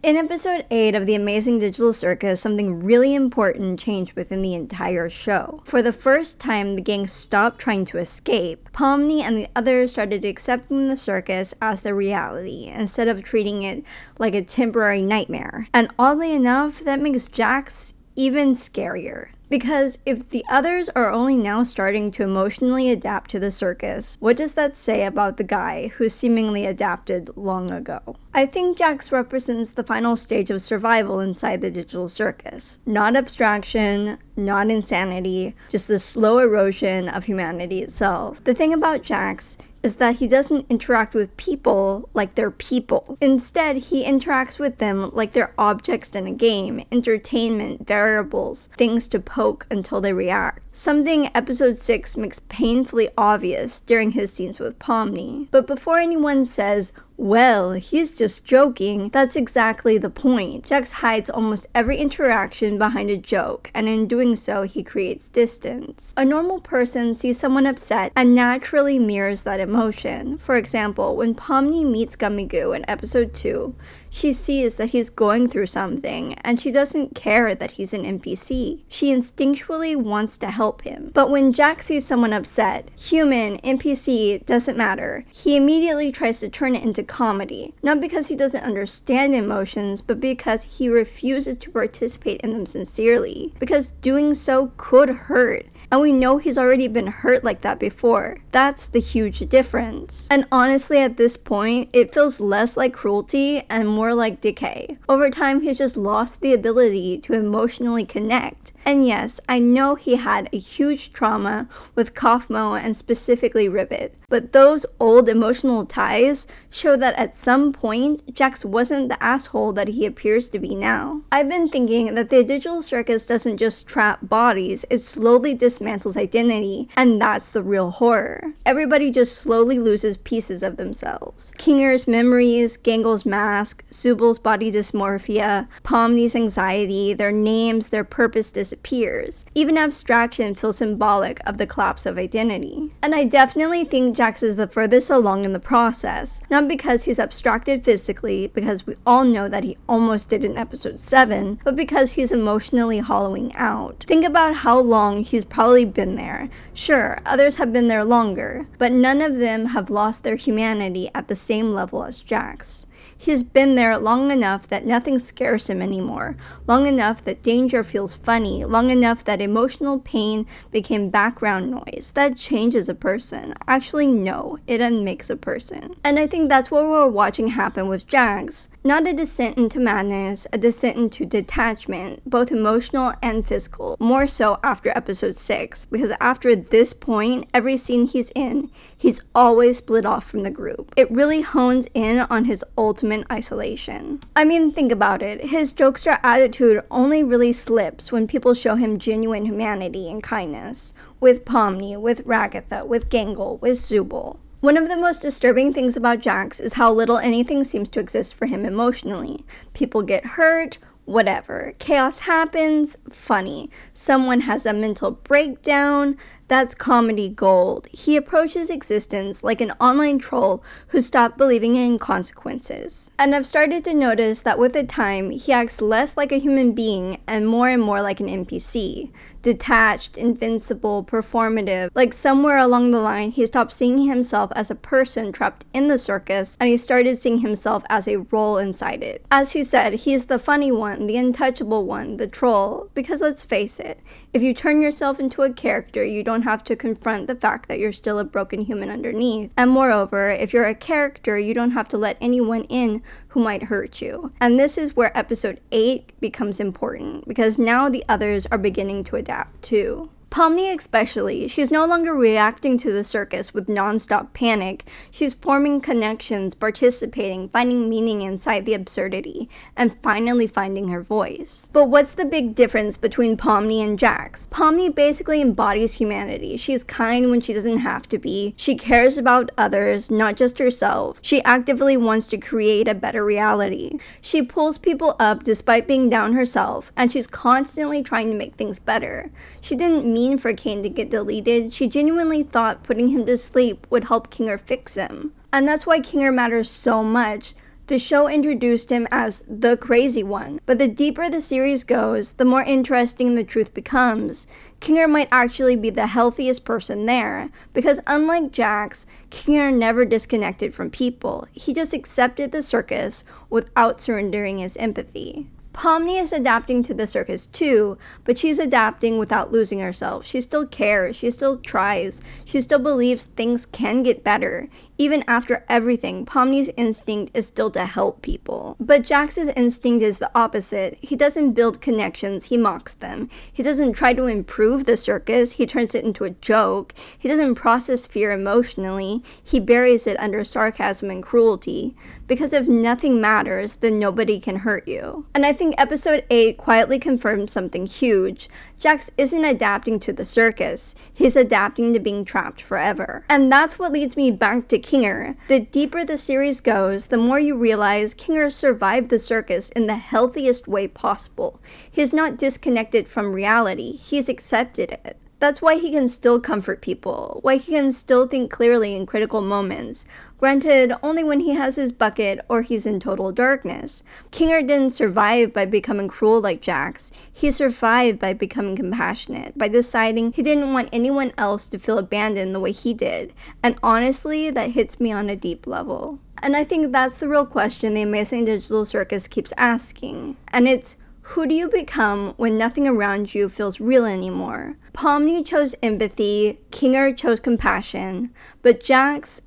In episode 8 of the Amazing Digital Circus, something really important changed within the entire show. For the first time, the gang stopped trying to escape. Pomni and the others started accepting the circus as their reality, instead of treating it like a temporary nightmare. And oddly enough, that makes Jax even scarier. Because if the others are only now starting to emotionally adapt to the circus, what does that say about the guy who seemingly adapted long ago? I think Jax represents the final stage of survival inside the digital circus. Not abstraction, not insanity, just the slow erosion of humanity itself. The thing about Jax is that he doesn't interact with people like they're people. Instead, he interacts with them like they're objects in a game, entertainment, variables, things to poke until they react. Something episode 6 makes painfully obvious during his scenes with Pomni. But before anyone says, well, he's just joking, that's exactly the point. Jax hides almost every interaction behind a joke, and in doing so, he creates distance. A normal person sees someone upset and naturally mirrors that emotion. For example, when Pomni meets Gummigoo in episode 2, she sees that he's going through something, and she doesn't care that he's an NPC. She instinctually wants to help him. But when Jax sees someone upset, human, NPC, doesn't matter, he immediately tries to turn it into comedy. Not because he doesn't understand emotions, but because he refuses to participate in them sincerely. Because doing so could hurt. And we know he's already been hurt like that before. That's the huge difference. And honestly, at this point, it feels less like cruelty and more like decay. Over time, he's just lost the ability to emotionally connect. And yes, I know he had a huge trauma with Kaufmo and specifically Ribbit, but those old emotional ties show that at some point, Jax wasn't the asshole that he appears to be now. I've been thinking that the digital circus doesn't just trap bodies, it slowly dismantles identity, and that's the real horror. Everybody just slowly loses pieces of themselves. Kinger's memories, Gangle's mask, Subel's body dysmorphia, Pomni's anxiety, their names, their purpose disappears. Even abstraction feels symbolic of the collapse of identity. And I definitely think Jax is the furthest along in the process, not because he's abstracted physically, because we all know that he almost did in episode 7, but because he's emotionally hollowing out. Think about how long he's probably been there. Sure, others have been there longer, but none of them have lost their humanity at the same level as Jax. He's been there long enough that nothing scares him anymore, long enough that danger feels funny, long enough that emotional pain became background noise. That changes a person. Actually, no, it unmakes a person. And I think that's what we're watching happen with Jax. Not a descent into madness, a descent into detachment, both emotional and physical. More so after episode 6, because after this point, every scene he's in, he's always split off from the group. It really hones in on his ultimate isolation. I mean, think about it. His jokester attitude only really slips when people show him genuine humanity and kindness. With Pomni, with Ragatha, with Gangle, with Subel. One of the most disturbing things about Jax is how little anything seems to exist for him emotionally. People get hurt, whatever. Chaos happens, funny. Someone has a mental breakdown, that's comedy gold. He approaches existence like an online troll who stopped believing in consequences. And I've started to notice that with the time, he acts less like a human being and more like an NPC. Detached, invincible, performative. Like somewhere along the line, he stopped seeing himself as a person trapped in the circus, and he started seeing himself as a role inside it. As he said, he's the funny one, the untouchable one, the troll. Because let's face it, if you turn yourself into a character, you don't have to confront the fact that you're still a broken human underneath. And moreover, if you're a character, you don't have to let anyone in who might hurt you. And this is where episode 8 becomes important, because now the others are beginning to adapt too. Pomni especially, she's no longer reacting to the circus with non-stop panic. She's forming connections, participating, finding meaning inside the absurdity, and finally finding her voice. But what's the big difference between Pomni and Jax? Pomni basically embodies humanity. She's kind when she doesn't have to be. She cares about others, not just herself. She actively wants to create a better reality. She pulls people up despite being down herself, and she's constantly trying to make things better. She didn't mean for Kane to get deleted. She genuinely thought putting him to sleep would help Kinger fix him. And that's why Kinger matters so much. The show introduced him as the crazy one, but the deeper the series goes, the more interesting the truth becomes. Kinger might actually be the healthiest person there, because unlike Jax, Kinger never disconnected from people. He just accepted the circus without surrendering his empathy. Pomni is adapting to the circus too, but she's adapting without losing herself. She still cares, she still tries, she still believes things can get better. Even after everything, Pomni's instinct is still to help people. But Jax's instinct is the opposite. He doesn't build connections, he mocks them. He doesn't try to improve the circus, he turns it into a joke. He doesn't process fear emotionally, he buries it under sarcasm and cruelty. Because if nothing matters, then nobody can hurt you. And I think episode 8 quietly confirmed something huge. Jax isn't adapting to the circus, he's adapting to being trapped forever. And that's what leads me back to Kinger. The deeper the series goes, the more you realize Kinger survived the circus in the healthiest way possible. He's not disconnected from reality, he's accepted it. That's why he can still comfort people, why he can still think clearly in critical moments. Granted, only when he has his bucket or he's in total darkness. Kinger didn't survive by becoming cruel like Jax. He survived by becoming compassionate, by deciding he didn't want anyone else to feel abandoned the way he did. And honestly, that hits me on a deep level. And I think that's the real question the Amazing Digital Circus keeps asking. And it's, who do you become when nothing around you feels real anymore? Pomni chose empathy, Kinger chose compassion, but Jax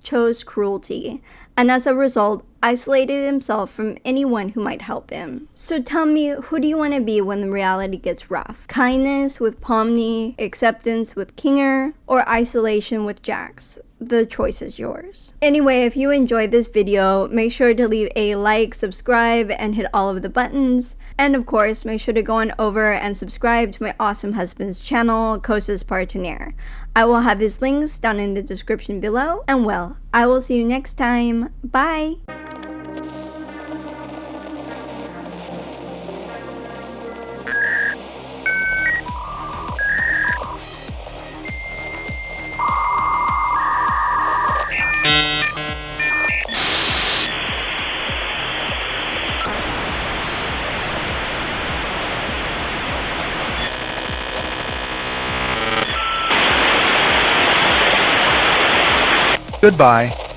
chose cruelty, and as a result, isolated himself from anyone who might help him. So tell me, who do you want to be when the reality gets rough? Kindness with Pomni, acceptance with Kinger, or isolation with Jax? The choice is yours. Anyway, if you enjoyed this video, make sure to leave a like, subscribe, and hit all of the buttons. And of course, make sure to go on over and subscribe to my awesome husband's channel, Kosa's Partner. I will have his links down in the description below. And well, I will see you next time. Bye! Goodbye.